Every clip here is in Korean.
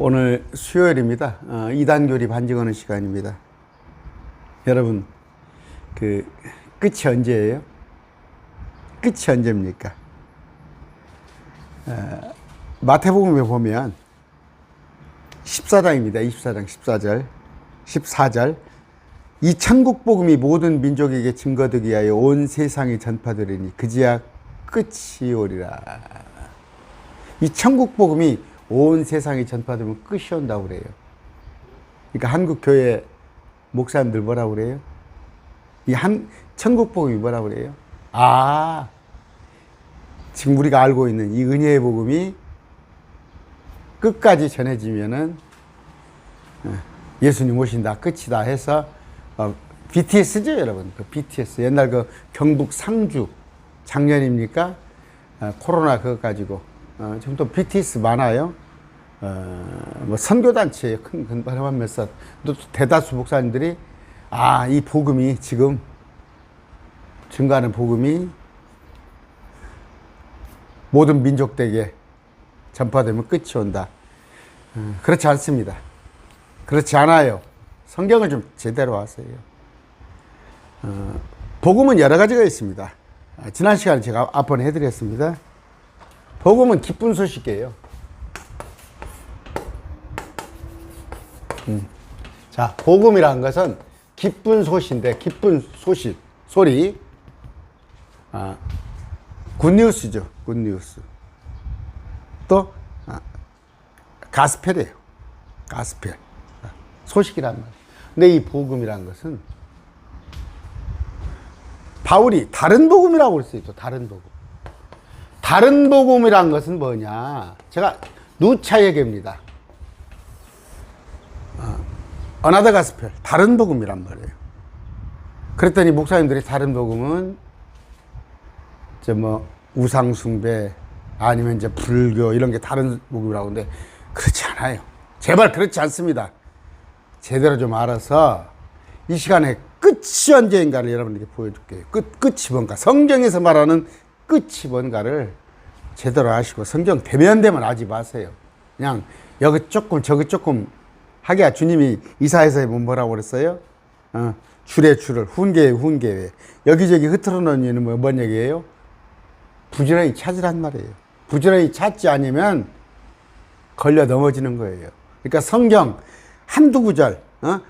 오늘 수요일입니다. 2단 교리 반증하는 시간입니다. 여러분, 끝이 언제예요? 끝이 언제입니까? 마태복음에 보면 14장입니다. 24장 14절. 이 천국 복음이 모든 민족에게 증거되기 위하여 온 세상에 전파되리니 그제야 끝이 오리라. 이 천국 복음이 온 세상에 전파되면 끝이 온다고 그래요. 그러니까 한국 교회 목사님들 뭐라고 그래요? 천국 복음이 뭐라고 그래요? 지금 우리가 알고 있는 이 은혜의 복음이 끝까지 전해지면은 예수님 오신다, 끝이다 해서 BTS죠, 여러분. BTS 옛날 경북 상주 작년입니까? 코로나 그거 가지고 지금 또 BTS 많아요. 뭐 선교단체에 큰 근발하면서 또 대다수 목사님들이 이 복음이 지금 증가하는 복음이 모든 민족에게 전파되면 끝이 온다. 그렇지 않습니다. 그렇지 않아요. 성경을 좀 제대로 하세요. 복음은 여러 가지가 있습니다. 지난 시간에 제가 앞번 해드렸습니다. 복음은 기쁜 소식이에요. 자, 복음이라는 것은 기쁜 소식인데, 기쁜 소식, 소리. 굿뉴스죠, 굿뉴스. 또, 가스펠이에요. 가스펠. 소식이란 말. 근데 이 복음이라는 것은 바울이 다른 복음이라고 할 수 있죠. 다른 복음. 다른 복음이란 것은 뭐냐? 제가 누차 얘기합니다. 어나더 가스펠, 다른 복음이란 말이에요. 그랬더니 목사님들이 다른 복음은 우상숭배 아니면 불교 이런 게 다른 복음이라고 하는데 그렇지 않아요. 제발 그렇지 않습니다. 제대로 좀 알아서 이 시간에 끝이 언제인가를 여러분에게 보여줄게요. 끝이 뭔가. 성경에서 말하는 끝이 뭔가를 제대로 아시고 성경 대면대면 하지 마세요. 그냥 여기 조금 저기 조금 하기야. 주님이 이사야서에 뭐라고 그랬어요? 줄에 줄을, 훈계에 훈계에. 여기저기 흐트러 놓은 이유는 뭔 얘기예요? 부지런히 찾으란 말이에요. 부지런히 찾지 않으면 걸려 넘어지는 거예요. 그러니까 성경 한두 구절,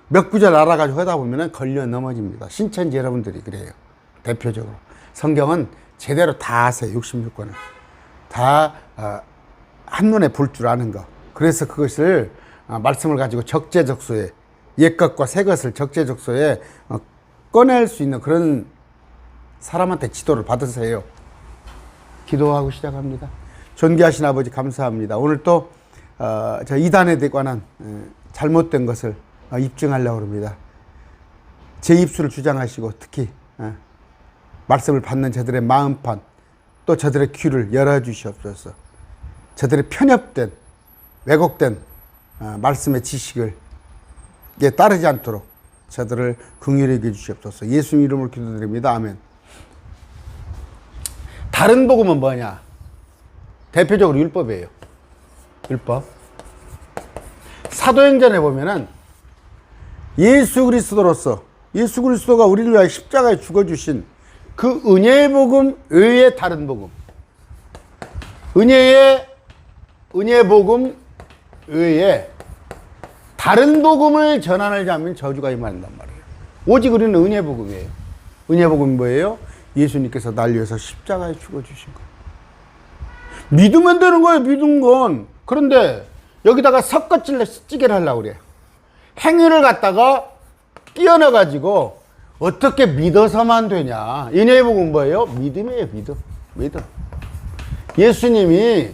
몇 구절 알아가지고 하다 보면 걸려 넘어집니다. 신천지 여러분들이 그래요. 대표적으로. 성경은 제대로 다 아세요. 66권을. 다 한눈에 볼 줄 아는 거. 그래서 그것을 말씀을 가지고 적재적소에 옛것과 새것을 적재적소에 꺼낼 수 있는 그런 사람한테 지도를 받으세요. 기도하고 시작합니다. 존귀하신 아버지 감사합니다. 오늘 또 저 이단에 관한 잘못된 것을 입증하려고 합니다. 제 입술을 주장하시고 특히 말씀을 받는 저들의 마음판 또 저들의 귀를 열어주시옵소서. 저들의 편협된 왜곡된 말씀의 지식을 따르지 않도록 저들을 긍휼히 여겨 주시옵소서. 예수님 이름으로 기도드립니다. 아멘. 다른 복음은 뭐냐? 대표적으로 율법이에요. 율법. 사도행전에 보면은 예수 그리스도가 우리를 위하여 십자가에 죽어주신 그 은혜의 복음 외에 다른 복음. 은혜의 복음 외에 다른 복음을 전하자면 저주가 임한단 말이에요. 오직 우리는 은혜 복음이에요. 은혜 복음이 뭐예요? 예수님께서 날 위해서 십자가에 죽어주신 거예요. 믿으면 되는 거예요, 믿은 건. 그런데 여기다가 섞어찌개를 하려고 그래요. 행위를 갖다가 끼워넣어가지고 어떻게 믿어서만 되냐. 은혜의 복음은 뭐예요? 믿음이에요, 믿음. 예수님이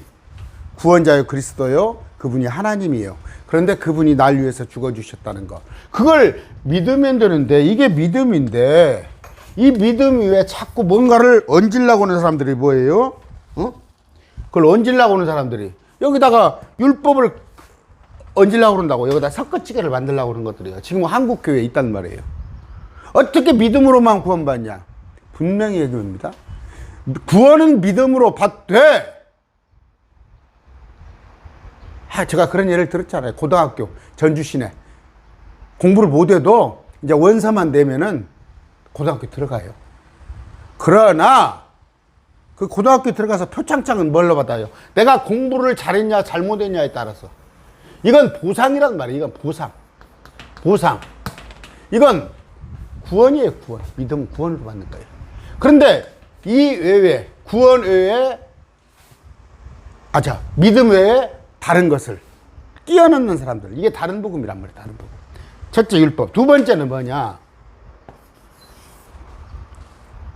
구원자요, 그리스도요, 그분이 하나님이에요. 그런데 그분이 날 위해서 죽어주셨다는 거. 그걸 믿으면 되는데, 이게 믿음인데, 이 믿음 위에 자꾸 뭔가를 얹으려고 하는 사람들이 뭐예요? 그걸 얹으려고 하는 사람들이 여기다가 율법을 얹으려고 그런다고 여기다 섞어찌개를 만들려고 그런 것들이에요. 지금 한국 교회에 있단 말이에요. 어떻게 믿음으로만 구원받냐? 분명히 얘기합니다. 구원은 믿음으로 받되 제가 그런 예를 들었잖아요. 고등학교 전주 시내 공부를 못해도 이제 원서만 내면은 고등학교 들어가요. 그러나 그 고등학교 들어가서 표창장은 뭘로 받아요? 내가 공부를 잘했냐 잘못했냐에 따라서. 이건 보상이란 말이에요. 이건 보상. 이건 구원이에요. 구원. 믿음 구원으로 받는 거예요. 그런데 이 외에 구원 외에 믿음 외에 다른 것을 끼워넣는 사람들, 이게 다른 복음이란 말이에요. 다른 복음. 첫째 율법. 두 번째는 뭐냐?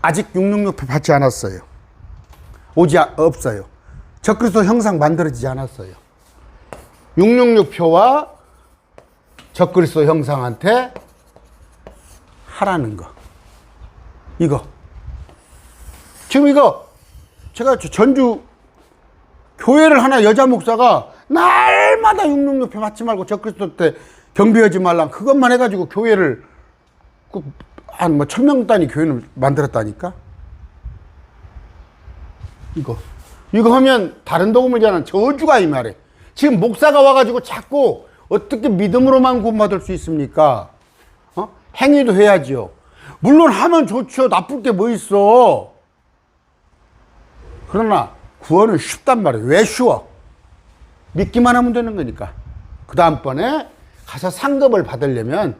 아직 666표 받지 않았어요. 없어요. 적그리스도 형상 만들어지지 않았어요. 666표와 적그리스도 형상한테 하라는 거. 이거. 지금 이거 제가 전주 교회를 하나 여자 목사가 날마다 666표 받지 말고 적그리스도 때 경배하지 말라. 그것만 해가지고 교회를 한 1000명 단위 교회를 만들었다니까. 이거 하면 다른 복음이잖아. 저주가 이 말이에요. 지금 목사가 와가지고 자꾸 어떻게 믿음으로만 구원받을 수 있습니까? 행위도 해야지요. 물론 하면 좋죠. 나쁠 게 뭐 있어. 그러나 구원은 쉽단 말이에요. 왜 쉬워? 믿기만 하면 되는 거니까. 그 다음번에 가서 상급을 받으려면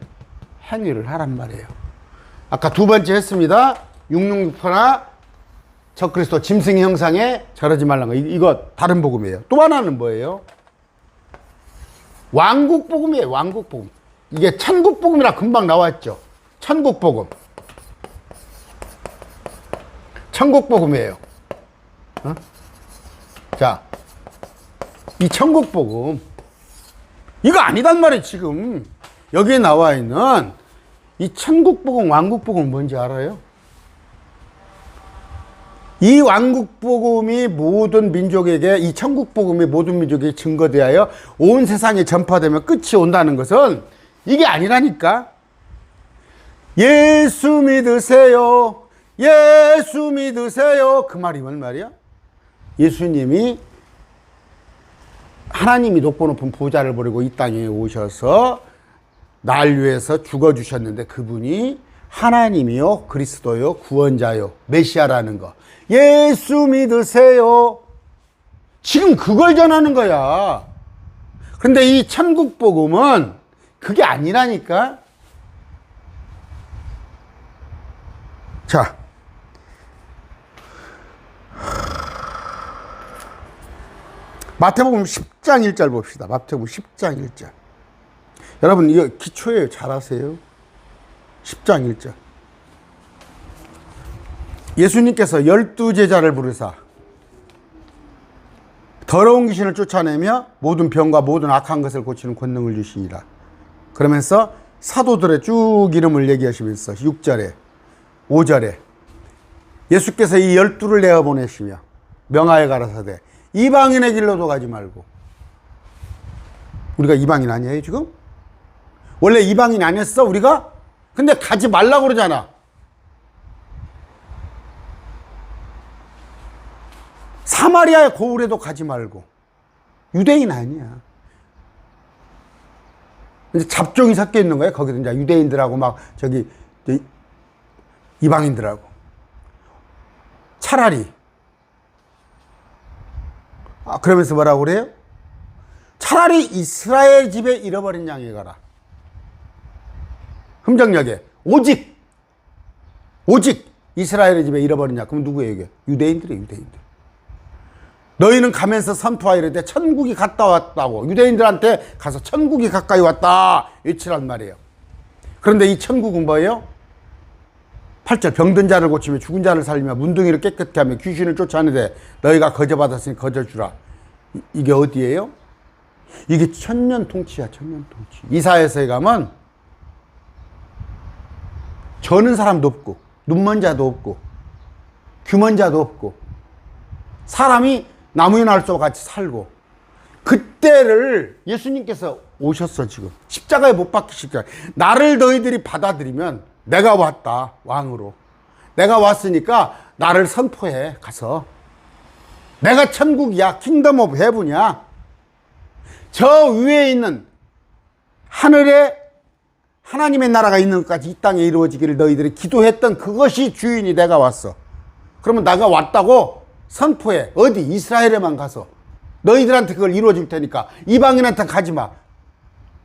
행위를 하란 말이에요. 아까 두 번째 했습니다. 666표나 적그리스도 짐승의 형상에 절하지 말라는 거. 이거 다른 복음이에요. 또 하나는 뭐예요? 왕국 복음이에요. 왕국 복음. 이게 천국 복음이라 금방 나왔죠. 천국 복음. 천국 복음이에요. 자, 이 천국 복음 이거 아니단 말이에요. 지금 여기에 나와 있는 이 천국 복음, 왕국 복음 뭔지 알아요? 이 왕국 복음이 모든 민족에게, 이 천국 복음이 모든 민족에게 증거되어 온 세상에 전파되면 끝이 온다는 것은 이게 아니라니까. 예수 믿으세요. 예수 믿으세요. 그 말이 뭔 말이야? 예수님이 하나님이 높고 높은 보좌를 버리고 이 땅에 오셔서 날 위해서 죽어주셨는데 그분이 하나님이요, 그리스도요, 구원자요, 메시아라는 거. 예수 믿으세요. 지금 그걸 전하는 거야. 그런데 이 천국 복음은 그게 아니라니까. 자, 마태복음 10장 1절 봅시다. 마태복음 10장 1절. 여러분 이거 기초예요. 잘 아세요. 10장 1절. 예수님께서 12제자를 부르사 더러운 귀신을 쫓아내며 모든 병과 모든 악한 것을 고치는 권능을 주시니라. 그러면서 사도들의 쭉 이름을 얘기하시면서 6절에 5절에 예수께서 이 12를 내어보내시며 명하여 가라사대 이방인의 길로도 가지 말고. 우리가 이방인 아니에요 지금? 원래 이방인 아니었어 우리가? 근데 가지 말라고 그러잖아. 사마리아의 고을에도 가지 말고. 유대인 아니야. 이제 잡종이 섞여 있는 거예요. 거기도 이제 유대인들하고 막 이방인들하고. 차라리 그러면서 뭐라고 그래요? 차라리 이스라엘 집에 잃어버린 양에 가라. 흠정역에 오직 이스라엘의 집에 잃어버린 양. 그럼 누구예요 이게? 유대인들이에요. 유대인들. 너희는 가면서 선포하이르되 천국이 갔다 왔다고. 유대인들한테 가서 천국이 가까이 왔다 외치란 말이에요. 그런데 이 천국은 뭐예요? 8절 병든 자를 고치며 죽은 자를 살리며 문둥이를 깨끗게 하며 귀신을 쫓아내되 너희가 거저받았으니 거저주라. 이게 어디예요? 이게 천년 통치야. 천년 통치. 이사야서에 가면 저는 사람도 없고 눈먼 자도 없고 귀먼 자도 없고 사람이 나무에 나올수와 같이 살고. 그때를 예수님께서 오셨어. 지금 십자가에 못 박히실까. 나를 너희들이 받아들이면 내가 왔다. 왕으로 내가 왔으니까 나를 선포해. 가서 내가 천국이야. 킹덤 오브 헤븐이야. 저 위에 있는 하늘에 하나님의 나라가 있는 것까지 이 땅에 이루어지기를 너희들이 기도했던 그것이 주인이 내가 왔어. 그러면 내가 왔다고 선포해. 어디? 이스라엘에만 가서. 너희들한테 그걸 이루어줄 테니까 이방인한테 가지 마.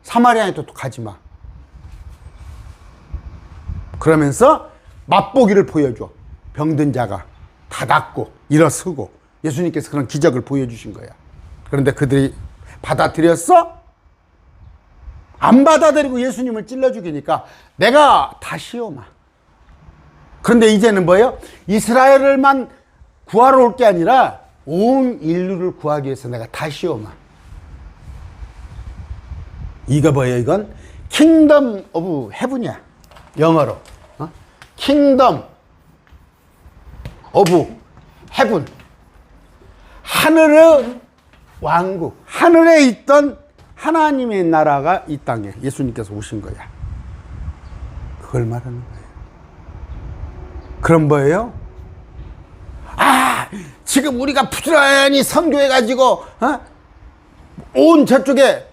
사마리아한테도 가지 마. 그러면서 맛보기를 보여줘. 병든 자가 다 낫고 일어서고 예수님께서 그런 기적을 보여주신 거야. 그런데 그들이 받아들였어? 안 받아들이고 예수님을 찔러 죽이니까 내가 다시 오마. 그런데 이제는 뭐예요? 이스라엘을만 구하러 올 게 아니라 온 인류를 구하기 위해서 내가 다시 오마. 이거 뭐예요? 이건 킹덤 오브 헤븐이야. 영어로 킹덤 오브 헤븐. 하늘의 왕국, 하늘에 있던 하나님의 나라가 이 땅에 예수님께서 오신 거야. 그걸 말하는 거예요. 그럼 뭐예요? 지금 우리가 부지런히 선교해가지고 온 저쪽에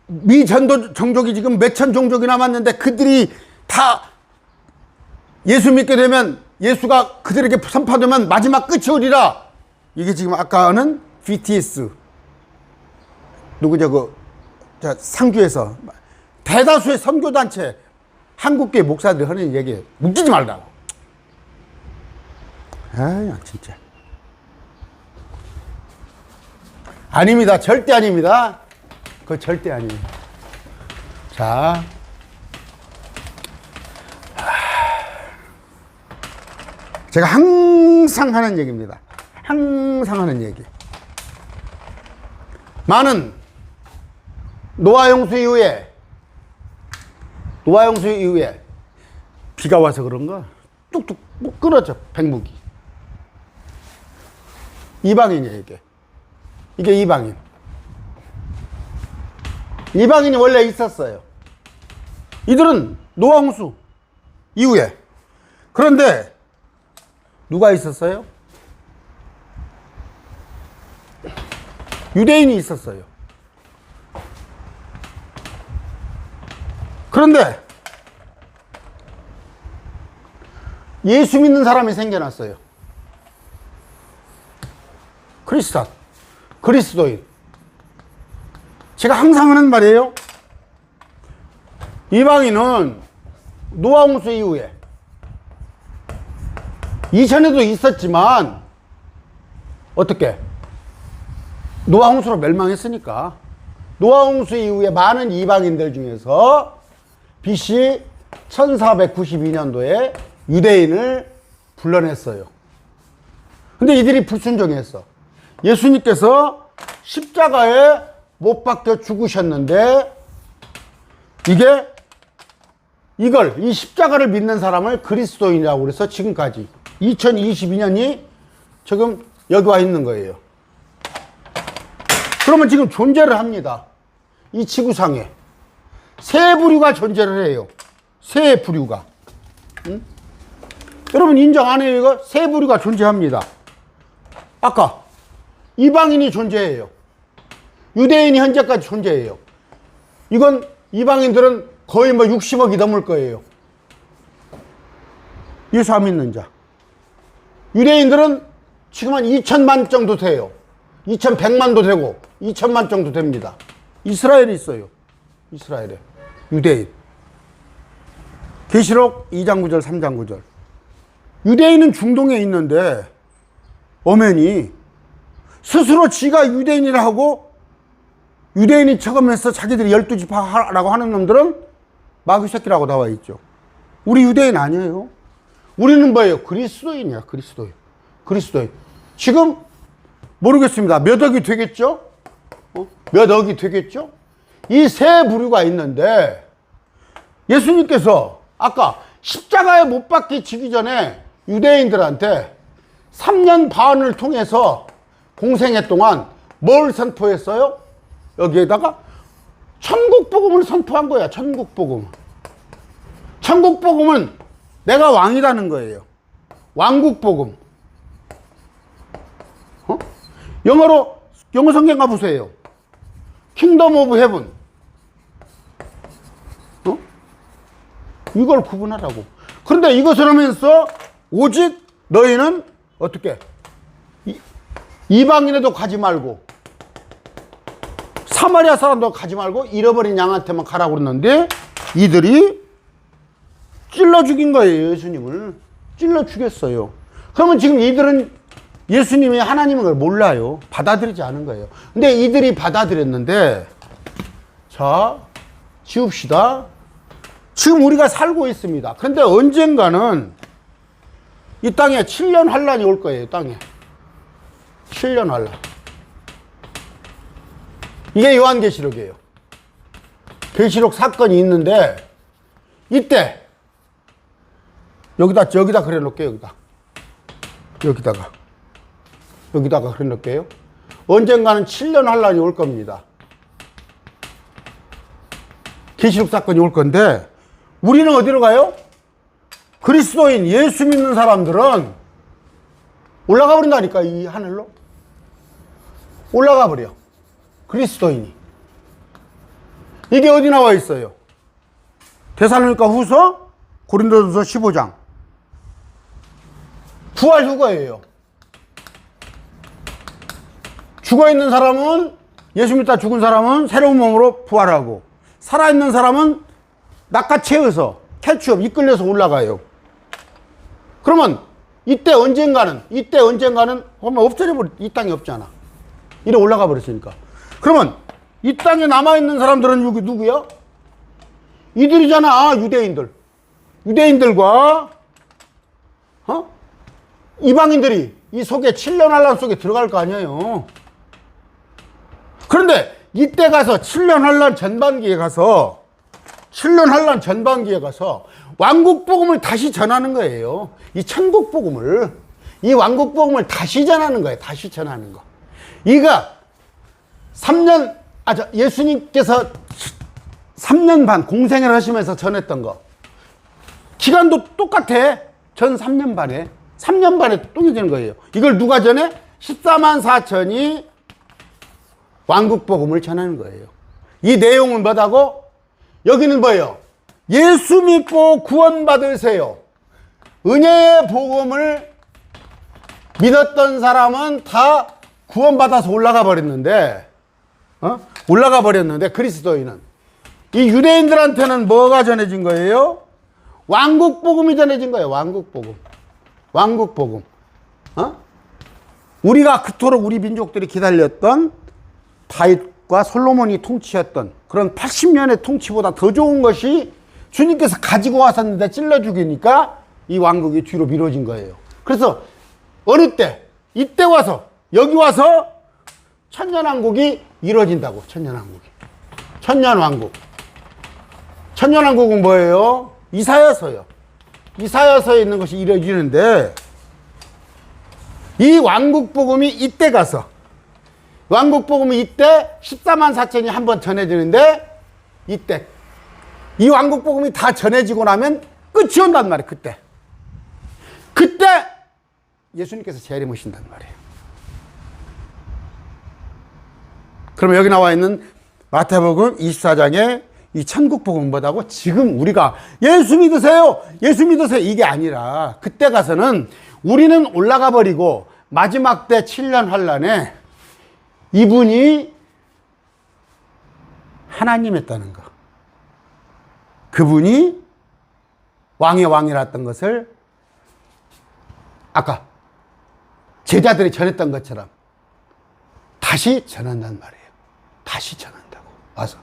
미전도 종족이 지금 몇천 종족이 남았는데 그들이 다 예수 믿게 되면 예수가 그들에게 선포되면 마지막 끝이 오리라. 이게 지금 아까는 BTS 누구 상주에서 대다수의 선교단체 한국교회 목사들이 하는 얘기에 웃기지 말라고. 아야 진짜. 아닙니다. 절대 아닙니다. 그거 절대 아니에요. 자, 제가 항상 하는 얘기입니다. 항상 하는 얘기. 많은 노아 홍수 이후에 비가 와서 그런가 뚝뚝 끊어져. 백목이 이방인이에요. 이게 이방인. 이방인이 원래 있었어요. 이들은 노아 홍수 이후에. 그런데 누가 있었어요? 유대인이 있었어요. 그런데 예수 믿는 사람이 생겨났어요. 그리스도인. 제가 항상 하는 말이에요. 이방인은 노아 홍수 이후에 이전에도 있었지만 어떻게? 노아 홍수로 멸망했으니까 노아 홍수 이후에 많은 이방인들 중에서 BC 1492년도에 유대인을 불러냈어요. 근데 이들이 불순종했어. 예수님께서 십자가에 못 박혀 죽으셨는데 이 십자가를 믿는 사람을 그리스도인이라고 그래서 지금까지 2022년이 지금 여기 와 있는 거예요. 그러면 지금 존재를 합니다. 이 지구상에 세 부류가 존재를 해요. 세 부류가. 응? 여러분 인정 안 해요? 이거 세 부류가 존재합니다. 아까 이방인이 존재해요. 유대인이 현재까지 존재해요. 이건 이방인들은 거의 60억이 넘을 거예요. 예수 안 믿는 자. 유대인들은 지금 한 2천만 정도 돼요. 2,100만도 되고 2천만 정도 됩니다. 이스라엘이 있어요. 이스라엘에 유대인. 계시록 2장 9절 3장 9절. 유대인은 중동에 있는데 엄연히 스스로 지가 유대인이라 하고 유대인이 처음에서 자기들이 12지파 하라고 하는 놈들은 마귀 새끼라고 나와 있죠. 우리 유대인 아니에요. 우리는 뭐예요? 그리스도인이야. 그리스도인. 지금 모르겠습니다. 몇 억이 되겠죠? 몇 억이 되겠죠? 이 세 부류가 있는데 예수님께서 아까 십자가에 못 박히시기 전에 유대인들한테 3년 반을 통해서 공생애 동안 뭘 선포했어요? 여기에다가 천국 복음을 선포한 거야. 천국 복음. 천국 복음은 내가 왕이라는 거예요. 왕국 복음. 영어 성경 가보세요. 킹덤 오브 헤븐. 어? 이걸 구분하라고. 그런데 이것을 하면서 오직 너희는 어떻게? 이방인에도 가지 말고 사마리아 사람도 가지 말고 잃어버린 양한테만 가라고 그랬는데 이들이 찔러 죽인 거예요. 예수님을 찔러 죽였어요. 그러면 지금 이들은 예수님이 하나님인 걸 몰라요. 받아들이지 않은 거예요. 근데 이들이 받아들였는데, 자, 지웁시다. 지금 우리가 살고 있습니다. 그런데 언젠가는 이 땅에 7년 환란이 올 거예요. 땅에 7년 환란. 이게 요한계시록이에요. 계시록 사건이 있는데 이때 여기다 그래 놓을게요. 여기다가 그래 놓을게요. 언젠가는 7년 환란이 올 겁니다. 계시록 사건이 올 건데 우리는 어디로 가요? 그리스도인 예수 믿는 사람들은 올라가 버린다니까. 이 하늘로 올라가 버려. 그리스도인이. 이게 어디 나와 있어요? 데살로니가 후서, 고린도전서 15장. 부활 휴거예요. 죽어있는 사람은, 예수 믿다 죽은 사람은 새로운 몸으로 부활하고, 살아있는 사람은 낚아채어서, 캐치업, 이끌려서 올라가요. 그러면 이때 언젠가는 그러면 없어져버려. 이 땅에 없잖아. 이래 올라가 버렸으니까. 그러면 이 땅에 남아있는 사람들은 여기 누구야? 이들이잖아. 유대인들과 이방인들이 이 속에 7년 환란 속에 들어갈 거 아니에요. 그런데 이때 가서 7년 환란 전반기에 가서 왕국 복음을 다시 전하는 거예요. 이 천국 복음을, 이 왕국 복음을 다시 전하는 거예요. 다시 전하는 거. 이가 3년, 예수님께서 3년 반 공생을 하시면서 전했던 거. 기간도 똑같아. 전 3년 반에. 3년 반에 똥해지는 거예요. 이걸 누가 전해? 14만 4천이 왕국 복음을 전하는 거예요. 이 내용은 뭐다고? 여기는 뭐예요? 예수 믿고 구원받으세요. 은혜의 복음을 믿었던 사람은 다 구원받아서 올라가 버렸는데, 그리스도인은 이 유대인들한테는 뭐가 전해진 거예요? 왕국 복음이 전해진 거예요. 왕국 복음. 우리가 그토록 우리 민족들이 기다렸던 다윗과 솔로몬이 통치했던 그런 80년의 통치보다 더 좋은 것이 주님께서 가지고 왔었는데 찔러 죽이니까 이 왕국이 뒤로 미뤄진 거예요. 그래서 어느 때, 이때 와서, 여기 와서 천년왕국이 이루어진다고. 천년왕국. 천년왕국은 뭐예요? 이사야서요. 이사야서에 있는 것이 이루어지는데, 이 왕국복음이 이때 가서, 왕국복음이 이때 14만 4천이 한번 전해지는데, 이때 이 왕국복음이 다 전해지고 나면 끝이 온단 말이에요. 그때 예수님께서 재림하신단 말이에요. 그럼 여기 나와 있는 마태복음 24장에 이 천국복음은 뭐다고? 지금 우리가 예수 믿으세요 이게 아니라 그때 가서는 우리는 올라가 버리고 마지막 때 7년 환란에 이분이 하나님이었다는 거, 그분이 왕의 왕이랐던 것을 아까 제자들이 전했던 것처럼 다시 전한단 말이에요. 다시 전한다고 와서.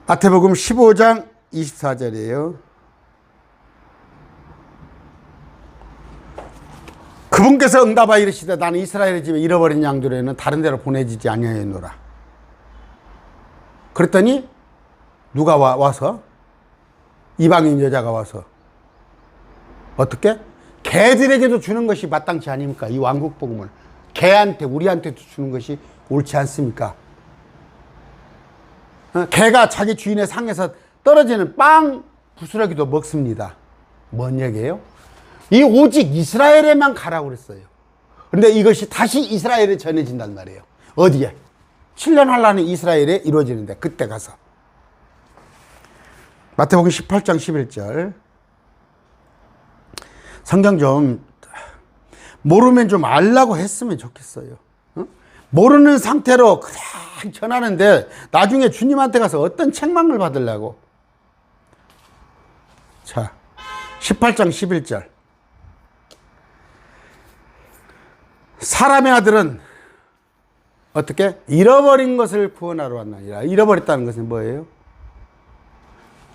마태복음 15장 24절이에요. 그분께서 응답하여 이르시되 나는 이스라엘의 집에 잃어버린 양들에는 다른 데로 보내지지 아니하였노라. 그랬더니 누가 와서? 이방인 여자가 와서 어떻게? 개들에게도 주는 것이 마땅치 아닙니까? 이 왕국 복음을 개한테, 우리한테도 주는 것이 옳지 않습니까? 개가 자기 주인의 상에서 떨어지는 빵 부스러기도 먹습니다. 뭔 얘기예요? 이 오직 이스라엘에만 가라고 그랬어요. 그런데 이것이 다시 이스라엘에 전해진단 말이에요. 어디에? 7년 환란이 이스라엘에 이루어지는데 그때 가서. 마태복음 18장 11절. 성경 좀 모르면 좀 알라고 했으면 좋겠어요. 모르는 상태로 그냥 전하는데 나중에 주님한테 가서 어떤 책망을 받으려고. 자, 18장 11절. 사람의 아들은 어떻게? 잃어버린 것을 구원하러 왔나니라. 잃어버렸다는 것은 뭐예요?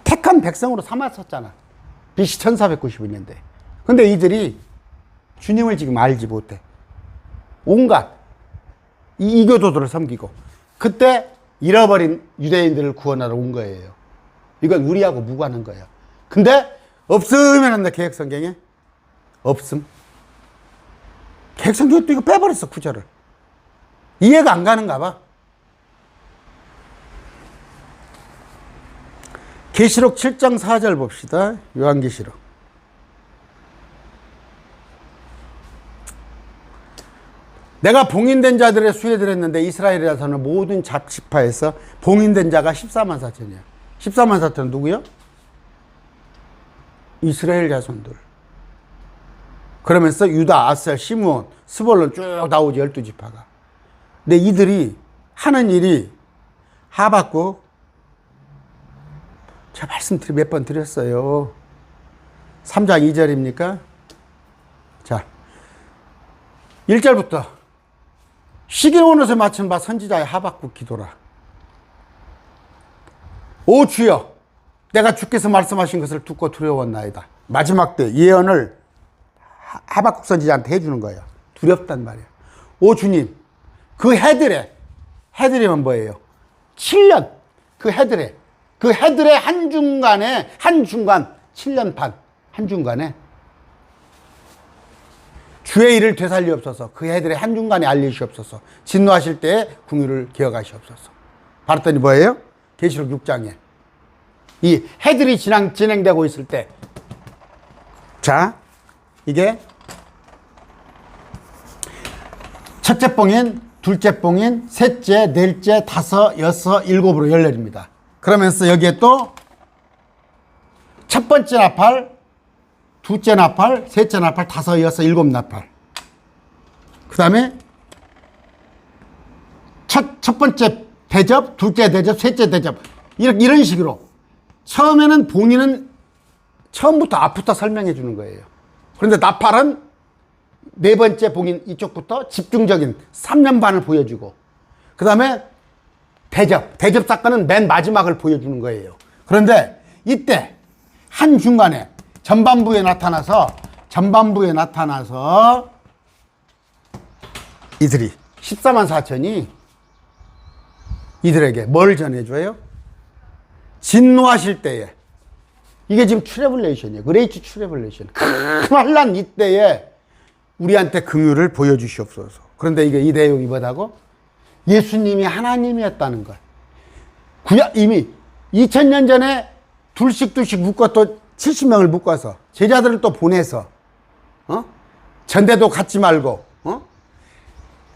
택한 백성으로 삼았었잖아. BC 1492년대. 근데 이들이 주님을 지금 알지 못해. 온갖 이교도들을 섬기고. 그때 잃어버린 유대인들을 구원하러 온 거예요. 이건 우리하고 무관한 거예요. 근데 없으면 한다, 개혁성경에. 없음. 개혁성경에 또 이거 빼버렸어, 구절을. 이해가 안 가는가 봐. 계시록 7장 4절 봅시다. 요한계시록. 내가 봉인된 자들의 수에 들었는데 이스라엘에서는 모든 잡지파에서 봉인된 자가 14만 4천이야. 14만 4천은 누구요? 이스라엘 자손들. 그러면서 유다, 아셀, 시므온, 스볼론 쭉 나오지 12지파가. 근데 이들이 하는 일이 하박국, 제가 말씀 몇 번 드렸어요. 3장 2절입니까? 자, 1절부터 시계온옷에 맞춘 바 선지자의 하박국 기도라. 오 주여, 내가 주께서 말씀하신 것을 듣고 두려웠나이다. 마지막 때 예언을 하박국 선지자한테 해주는 거예요. 두렵단 말이에요. 오 주님, 그 해들이면 뭐예요? 7년, 그 해들의 한중간 7년 반, 한중간에 주의 일을 되살리옵소서. 그 해들의 한중간에 알리시옵소서. 진노하실 때에 궁유를 기억하시옵소서. 봤더니 뭐예요? 계시록 6장에 이 해들이 진행되고 있을 때, 자, 이게 첫째 봉인, 둘째 봉인, 셋째, 넷째, 다섯, 여섯, 일곱으로 열렬입니다. 그러면서 여기에 또 첫 번째 나팔, 둘째 나팔, 셋째 나팔, 다섯, 여섯, 일곱 나팔. 그 다음에 첫 번째 대접, 둘째 대접, 셋째 대접. 이런 식으로. 처음에는 봉인은 처음부터 앞부터 설명해 주는 거예요. 그런데 나팔은 네 번째 봉인 이쪽부터 집중적인 3년 반을 보여주고, 그 다음에 대접 사건은 맨 마지막을 보여주는 거예요. 그런데 이때 한중간에 전반부에 나타나서 이들이 14만 4천이 이들에게 뭘 전해줘요? 진노하실 때에, 이게 지금 트래블레이션이에요. 그레이트 트래블레이션. 큰 환난 이때에 우리한테 긍휼을 보여주시옵소서. 그런데 이게 이 내용이 뭐다고? 예수님이 하나님이었다는 걸. 이미 2000년 전에 둘씩 묶어 또 70명을 묶어서 제자들을 또 보내서 전대도 갖지 말고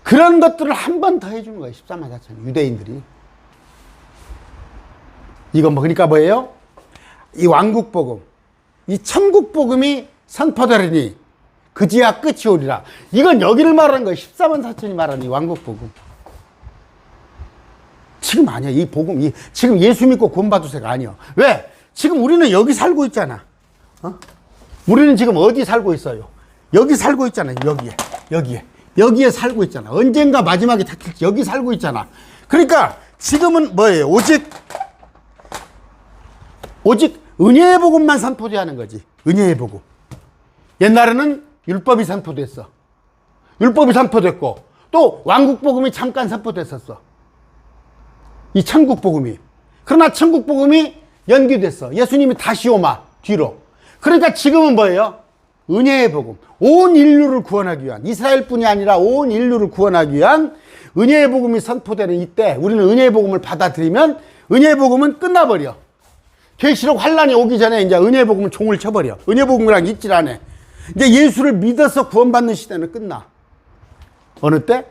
그런 것들을 한 번 더 해주는 거예요. 14만 4천 유대인들이. 이건 그러니까 뭐예요? 이 왕국복음, 이 천국복음이 선포되리니 그지야 끝이 오리라. 이건 여기를 말하는 거예요. 14만 4천이 말하는 이 왕국복음. 지금 아니야. 이 복음, 지금 예수 믿고 구원받으세가 아니야. 왜? 지금 우리는 여기 살고 있잖아. 우리는 지금 어디 살고 있어요? 여기 살고 있잖아요. 여기에 살고 있잖아. 언젠가 마지막에 닥칠지 여기 살고 있잖아. 그러니까 지금은 뭐예요? 오직 은혜의 복음만 선포되는 거지. 은혜의 복음. 옛날에는 율법이 선포됐어. 율법이 선포됐고 또 왕국 복음이 잠깐 선포됐었어. 이 천국 복음이. 그러나 천국 복음이 연기됐어. 예수님이 다시 오마 뒤로. 그러니까 지금은 뭐예요? 은혜의 복음. 온 인류를 구원하기 위한, 이스라엘뿐이 아니라 온 인류를 구원하기 위한 은혜의 복음이 선포되는 이때 우리는 은혜의 복음을 받아들이면 은혜의 복음은 끝나버려. 계시록 환란이 오기 전에 이제 은혜의 복음은 종을 쳐버려. 은혜의 복음이랑 있질 않아. 이제 예수를 믿어서 구원받는 시대는 끝나. 어느 때?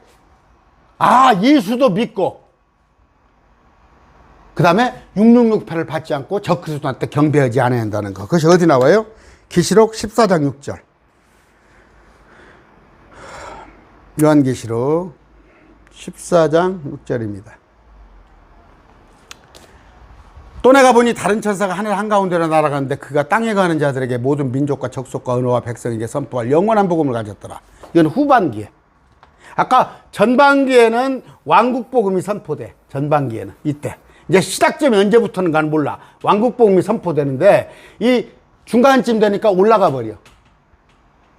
예수도 믿고, 그 다음에 666패를 받지 않고 적그리스도한테 경배하지 않아야 한다는 거. 그것이 어디 나와요? 계시록 14장 6절. 요한계시록 14장 6절입니다. 또 내가 보니 다른 천사가 하늘 한가운데로 날아가는데 그가 땅에 가는 자들에게 모든 민족과 족속과 언어와 백성에게 선포할 영원한 복음을 가졌더라. 이건 후반기에. 아까 전반기에는 왕국 복음이 선포돼. 전반기에는 이때. 이제 시작점이 언제부터는가는 몰라. 왕국 복음이 선포되는데 이 중간쯤 되니까 올라가 버려.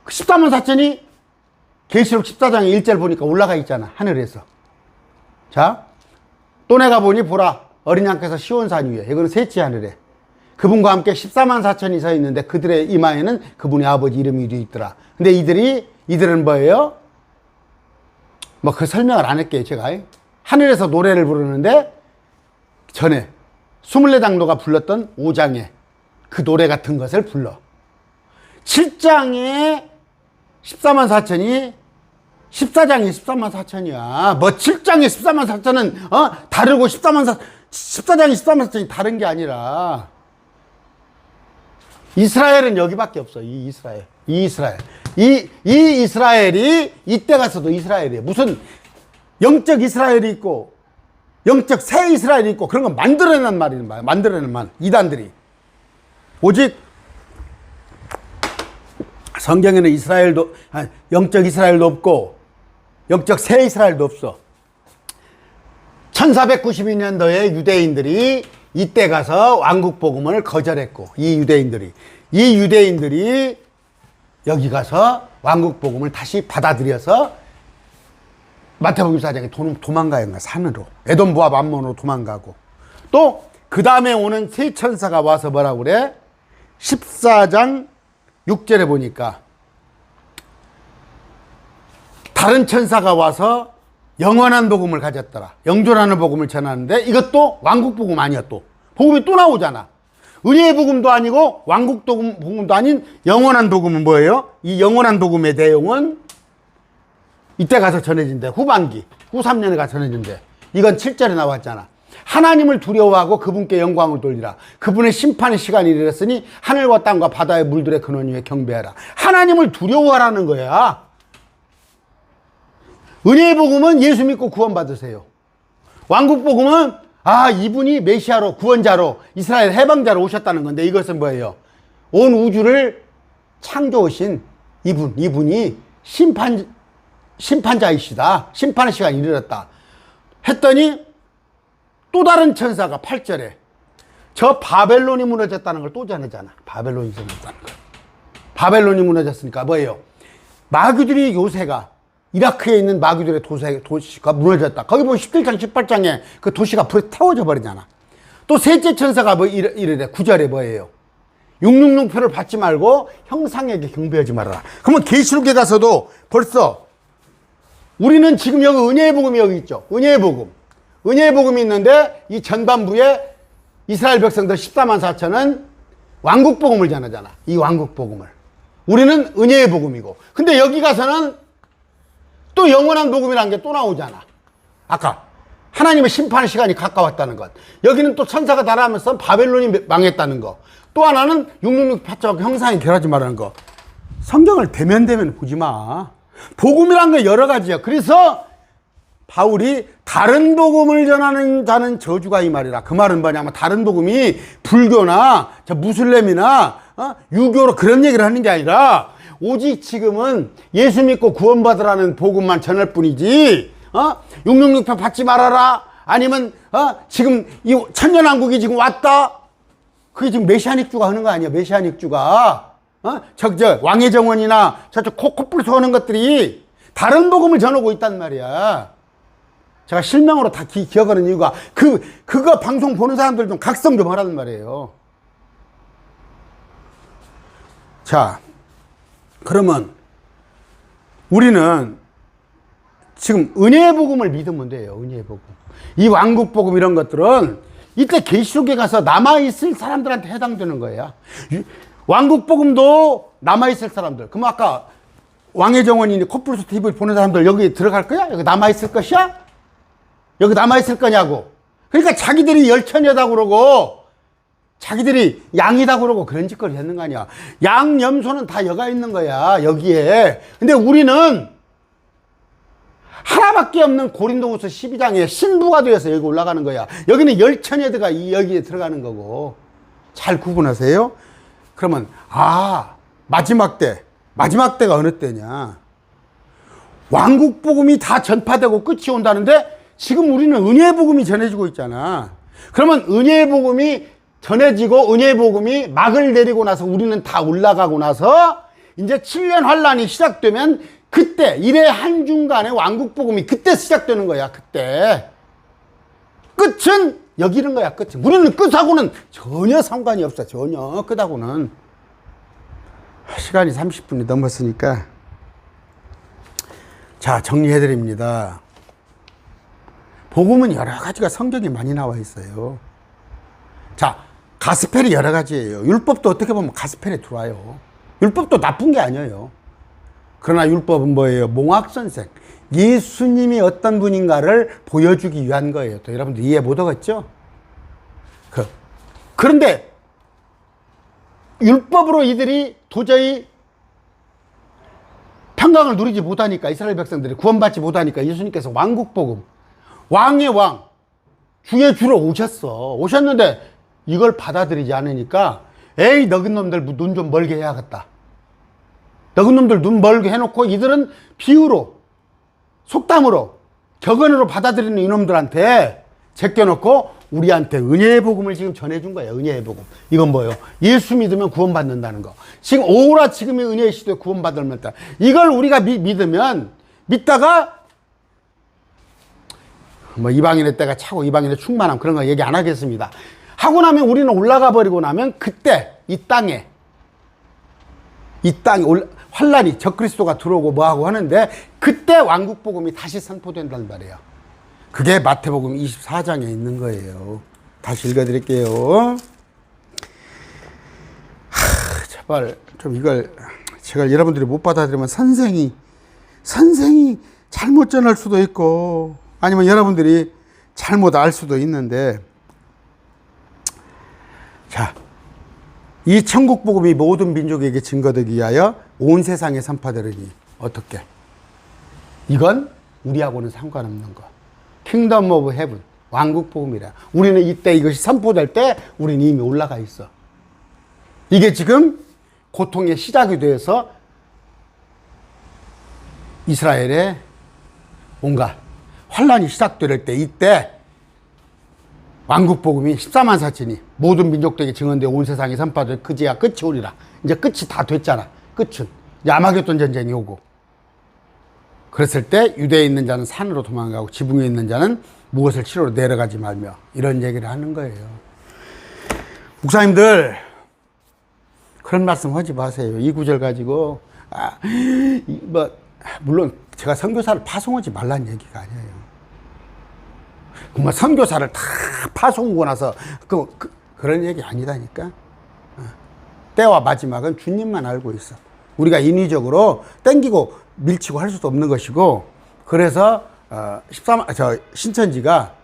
14만 4천이 계시록 14장 1절 보니까 올라가 있잖아. 하늘에서. 자, 또 내가 보니 보라 어린 양께서 시온산 위에, 이거는 셋째 하늘에 그분과 함께 14만 4천이 서 있는데 그들의 이마에는 그분의 아버지 이름이 되어 있더라. 근데 이들은 뭐예요? 뭐 그 설명을 안 할게요. 제가 하늘에서 노래를 부르는데 전에 24장로가 불렀던 5장에 그 노래 같은 것을 불러. 7장에 14만 4천이 14장이 14만 4천이야. 뭐 7장에 14만 4천은 다르고 14장이 14만 4천이 다른 게 아니라 이스라엘은 여기밖에 없어. 이 이스라엘이 이때 가서도 이스라엘이에요. 무슨 영적 이스라엘이 있고 영적 새 이스라엘이 있고 그런 거 만들어낸 말이야. 만들어낸 말. 이단들이. 오직 성경에는 영적 이스라엘도 없고 영적 새 이스라엘도 없어. 1492년도에 유대인들이 이때 가서 왕국 복음을 거절했고 이 유대인들이 여기 가서 왕국 복음을 다시 받아들여서 마태복음 4장에 도망가요. 산으로. 에돔 모압 암몬으로 도망가고. 또 그 다음에 오는 세 천사가 와서 뭐라고 그래? 14장 6절에 보니까 다른 천사가 와서 영원한 복음을 가졌더라. 영존하는 복음을 전하는데 이것도 왕국 복음 아니야. 또 복음이 또 나오잖아. 은혜의 복음도 아니고 왕국 복음도 아닌 영원한 복음은 뭐예요? 이 영원한 복음의 내용은 이때 가서 전해진대. 후반기 후 3년에 가서 전해진대. 이건 7절에 나왔잖아. 하나님을 두려워하고 그분께 영광을 돌리라. 그분의 심판의 시간이 이르렀으니 하늘과 땅과 바다의 물들의 근원 위에 경배하라. 하나님을 두려워하라는 거야. 은혜의 복음은 예수 믿고 구원받으세요. 왕국 복음은 이분이 메시아로 구원자로 이스라엘 해방자로 오셨다는 건데 이것은 뭐예요? 온 우주를 창조하신 이분이 심판자이시다. 심판의 시간이 이르렀다. 했더니 또 다른 천사가 8절에 저 바벨론이 무너졌다는 걸 또 전하잖아. 바벨론이 무너졌다는 거. 바벨론이 무너졌으니까 뭐예요? 마귀들이 요새가 이라크에 있는 마귀들의 도시가 무너졌다. 거기 보면 17장 18장에 그 도시가 불에 태워져 버리잖아. 또 셋째 천사가 이르래 9절에 뭐예요? 666표를 받지 말고 형상에게 경배하지 말아라. 그러면 계시록에 가서도 벌써 우리는 지금 여기 은혜의 복음이 여기 있죠. 은혜의 복음이 있는데 이 전반부에 이스라엘 백성들 14만 4천은 왕국 복음을 전하잖아. 이 왕국 복음을. 우리는 은혜의 복음이고. 근데 여기 가서는 또 영원한 복음이라는 게 또 나오잖아. 아까 하나님의 심판의 시간이 가까웠다는 것. 여기는 또 천사가 날아가면서 바벨론이 망했다는 거. 또 하나는 666 파자와 형상이 결하지 말라는 거. 성경을 대면 보지 마. 복음이란 게 여러 가지야. 그래서 바울이 다른 복음을 전하는 자는 저주가 이 말이라. 그 말은 뭐냐면 다른 복음이 불교나 무슬림이나 유교로 그런 얘기를 하는 게 아니라 오직 지금은 예수 믿고 구원받으라는 복음만 전할 뿐이지 666표 받지 말아라 아니면 지금 이 천년왕국이 지금 왔다 그게 지금 메시아닉주가 하는 거 아니야. 메시아닉주가 왕의 정원이나 저쪽 코뿔 소하는 것들이 다른 복음을 전하고 있단 말이야. 제가 실명으로 다 기억하는 이유가 그거 방송 보는 사람들 좀 각성 좀 하라는 말이에요. 자, 그러면 우리는 지금 은혜의 복음을 믿으면 돼요. 은혜의 복음. 이 왕국 복음 이런 것들은 이때 계시록에 가서 남아있을 사람들한테 해당되는 거예요. 왕국 복음도 남아있을 사람들. 그럼 아까 왕의 정원이니 코뿔소 TV 보는 사람들 여기 들어갈 거야? 여기 남아있을 것이야? 여기 남아있을 거냐고. 그러니까 자기들이 열천이다 그러고 자기들이 양이다 그러고 그런 짓거리 했는 거 아니야. 양, 염소는 다 여가 있는 거야, 여기에. 근데 우리는 하나밖에 없는 고린도후서 12장에 신부가 되어서 여기 올라가는 거야. 여기는 열천여대가 여기에 들어가는 거고. 잘 구분하세요. 그러면 마지막 때가 어느 때냐. 왕국 복음이 다 전파되고 끝이 온다는데 지금 우리는 은혜의 복음이 전해지고 있잖아. 그러면 은혜의 복음이 전해지고 은혜의 복음이 막을 내리고 나서 우리는 다 올라가고 나서 이제 7년 환란이 시작되면 그때 일의 한중간에 왕국 복음이 그때 시작되는 거야. 그때 끝은 여기 있는 거야. 끝은. 우리는 끝하고는 전혀 상관이 없어. 전혀 끝하고는. 시간이 30분이 넘었으니까 자, 정리해 드립니다. 복음은 여러 가지가 성경에 많이 나와 있어요. 자, 가스펠이 여러 가지예요. 율법도 어떻게 보면 가스펠에 들어와요. 율법도 나쁜 게 아니에요. 그러나 율법은 뭐예요? 몽학선생. 예수님이 어떤 분인가를 보여주기 위한 거예요. 또 여러분들 이해 못 하겠죠? 그런데 율법으로 이들이 도저히 평강을 누리지 못하니까, 이스라엘 백성들이 구원받지 못하니까 예수님께서 왕국복음, 왕의 왕, 주의 주로 오셨는데 이걸 받아들이지 않으니까 에이, 너희 놈들 눈 좀 멀게 해야겠다. 너희 놈들 눈 멀게 해놓고 이들은 비유로, 속담으로, 격언으로 받아들이는 이놈들한테 제껴놓고 우리한테 은혜의 복음을 지금 전해준 거예요. 은혜의 복음. 이건 뭐예요? 예수 믿으면 구원받는다는 거. 지금 오라 지금의 은혜의 시대에 구원받으면 이걸 우리가 믿으면, 믿다가 뭐 이방인의 때가 차고 이방인의 충만함 그런 거 얘기 안 하겠습니다. 하고 나면 우리는 올라가 버리고 나면 그때 이 땅에 환란이 적그리스도가 들어오고 뭐하고 하는데 그때 왕국 복음이 다시 선포된단 말이에요. 그게 마태복음 24장에 있는 거예요. 다시 읽어드릴게요. 제발 좀 이걸 제가 여러분들이 못 받아들이면 선생이 잘못 전할 수도 있고 아니면 여러분들이 잘못 알 수도 있는데, 자, 이 천국 복음이 모든 민족에게 증거되기 위하여 온 세상에 선포되리니 어떻게? 이건 우리하고는 상관없는 거. 킹덤 오브 헤븐, 왕국 복음이라. 우리는 이때 이것이 선포될 때 우리는 이미 올라가 있어. 이게 지금 고통의 시작이 되어서 이스라엘의 뭔가 환란이 시작될 때, 이때 왕국 복음이 14만 사천이 모든 민족들에게 증언되어 온 세상에 선포될 그제야 끝이 오리라. 이제 끝이 다 됐잖아. 끝은 이제 아마겟돈 전쟁이 오고, 그랬을 때 유대에 있는 자는 산으로 도망가고 지붕에 있는 자는 무엇을 치러로 내려가지 말며, 이런 얘기를 하는 거예요. 목사님들 그런 말씀 하지 마세요. 이 구절 가지고 물론 제가 선교사를 파송하지 말라는 얘기가 아니에요. 정말 선교사를 다 파송하고 나서 그런 얘기 아니다니까. 때와 마지막은 주님만 알고 있어. 우리가 인위적으로 땡기고 밀치고 할 수도 없는 것이고, 그래서 신천지가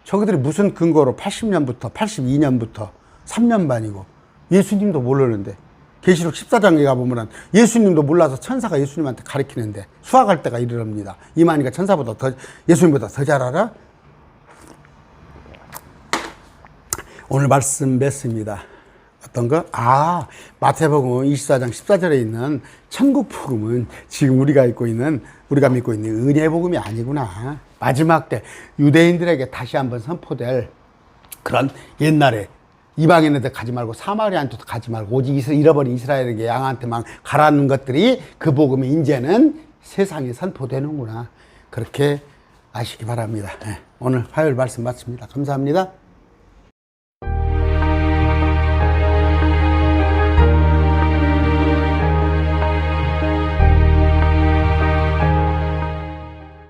저기들이 무슨 근거로 80년부터 82년부터 3년 반이고 예수님도 모르는데, 계시록 14장에 가보면 예수님도 몰라서 천사가 예수님한테 가르치는데 수학할 때가 이르랍니다. 이만희가 천사보다 더, 예수님보다 더 잘 알아? 오늘 말씀 맺습니다. 어떤 거? 마태복음 24장 14절에 있는 천국 복음은 지금 우리가 믿고 있는 은혜의 복음이 아니구나. 마지막 때 유대인들에게 다시 한번 선포될 그런, 옛날에 이방인한테 가지 말고 사마리아한테도 가지 말고 오직 잃어버린 이스라엘에게 양한테만 가라는 것들이, 그 복음이 이제는 세상에 선포되는구나. 그렇게 아시기 바랍니다. 오늘 화요일 말씀 마칩니다. 감사합니다.